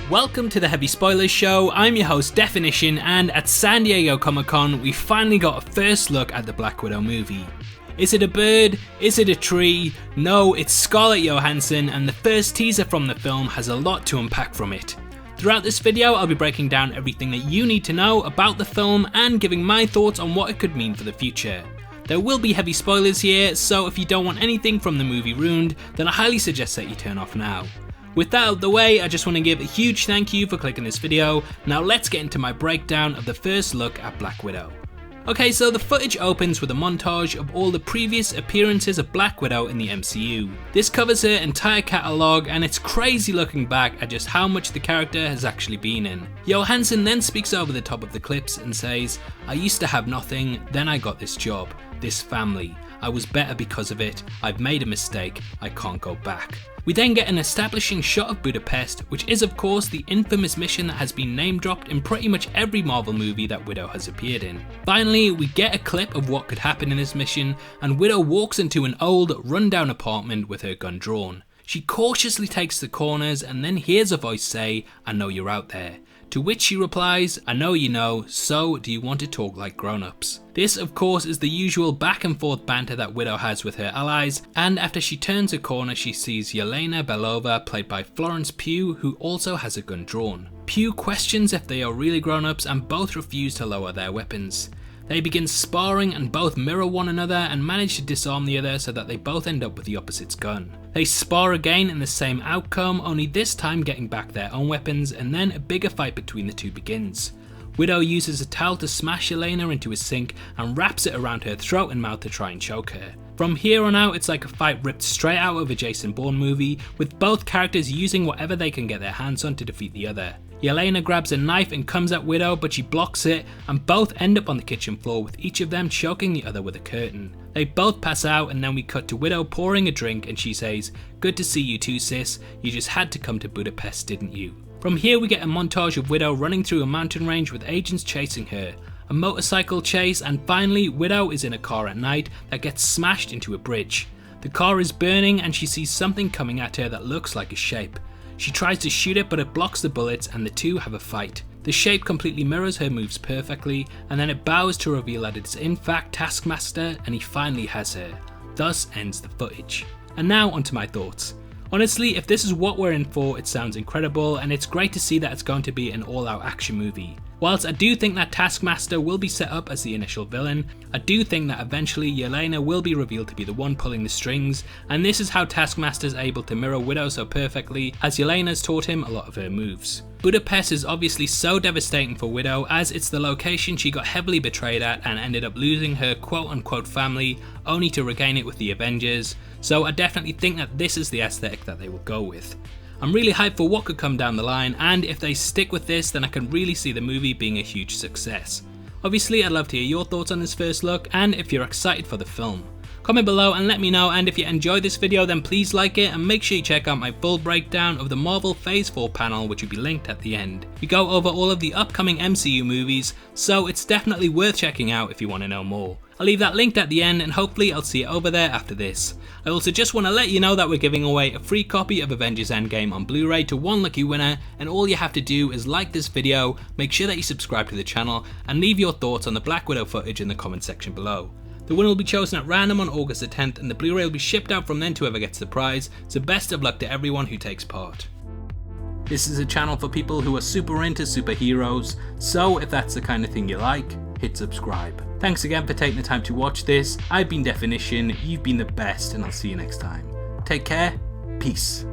Welcome to the Heavy Spoilers Show. I'm your host Deffinition, and at San Diego Comic-Con we finally got a first look at the Black Widow movie. Is it a bird? Is it a tree? No, it's Scarlett Johanssen, and the first teaser from the film has a lot to unpack from it. Throughout this video I'll be breaking down everything that you need to know about the film and giving my thoughts on what it could mean for the future. There will be heavy spoilers here, so if you don't want anything from the movie ruined, then I highly suggest that you turn off now. With that out of the way, I just want to give a huge thank you for clicking this video. Now let's get into my breakdown of the first look at Black Widow. Okay, so the footage opens with a montage of all the previous appearances of Black Widow in the MCU. This covers her entire catalogue, and it's crazy looking back at just how much the character has actually been in. Johanssen then speaks over the top of the clips and says, "I used to have nothing, then I got this job, this family. I was better because of it. I've made a mistake. I can't go back." We then get an establishing shot of Budapest, which is of course the infamous mission that has been name dropped in pretty much every Marvel movie that Widow has appeared in. Finally, we get a clip of what could happen in this mission, and Widow walks into an old, rundown apartment with her gun drawn. She cautiously takes the corners and then hears a voice say, "I know you're out there." To which she replies, "I know you know, so do you want to talk like grown-ups?" This of course is the usual back and forth banter that Widow has with her allies, and after she turns a corner she sees Yelena Belova, played by Florence Pugh, who also has a gun drawn. Pugh questions if they are really grown-ups and both refuse to lower their weapons. They begin sparring and both mirror one another and manage to disarm the other so that they both end up with the opposite's gun. They spar again in the same outcome, only this time getting back their own weapons, and then a bigger fight between the two begins. Widow uses a towel to smash Yelena into a sink and wraps it around her throat and mouth to try and choke her. From here on out it's like a fight ripped straight out of a Jason Bourne movie, with both characters using whatever they can get their hands on to defeat the other. Yelena grabs a knife and comes at Widow, but she blocks it, and both end up on the kitchen floor with each of them choking the other with a curtain. They both pass out, and then we cut to Widow pouring a drink and she says, "Good to see you too, sis. You just had to come to Budapest, didn't you?" From here we get a montage of Widow running through a mountain range with agents chasing her, a motorcycle chase, and finally Widow is in a car at night that gets smashed into a bridge. The car is burning and she sees something coming at her that looks like a shape. She tries to shoot it, but it blocks the bullets and the two have a fight. The shape completely mirrors her moves perfectly, and then it bows to reveal that it's in fact Taskmaster, and he finally has her. Thus ends the footage. And now onto my thoughts. Honestly, if this is what we're in for, it sounds incredible, and it's great to see that it's going to be an all-out action movie. Whilst I do think that Taskmaster will be set up as the initial villain, I do think that eventually Yelena will be revealed to be the one pulling the strings, and this is how Taskmaster is able to mirror Widow so perfectly, as Yelena's taught him a lot of her moves. Budapest is obviously so devastating for Widow, as it's the location she got heavily betrayed at and ended up losing her quote-unquote family, only to regain it with the Avengers, so I definitely think that this is the aesthetic that they will go with. I'm really hyped for what could come down the line, and if they stick with this then I can really see the movie being a huge success. Obviously I'd love to hear your thoughts on this first look and if you're excited for the film. Comment below and let me know, and if you enjoyed this video then please like it and make sure you check out my full breakdown of the Marvel Phase 4 panel, which will be linked at the end. We go over all of the upcoming MCU movies, so it's definitely worth checking out if you want to know more. I'll leave that linked at the end and hopefully I'll see you over there after this. I also just want to let you know that we're giving away a free copy of Avengers Endgame on Blu-ray to one lucky winner, and all you have to do is like this video, make sure that you subscribe to the channel, and leave your thoughts on the Black Widow footage in the comment section below. The winner will be chosen at random on August the 10th, and the Blu-ray will be shipped out from then to whoever gets the prize, so best of luck to everyone who takes part. This is a channel for people who are super into superheroes, so if that's the kind of thing you like, hit subscribe. Thanks again for taking the time to watch this. I've been Deffinition, you've been the best, and I'll see you next time. Take care, peace.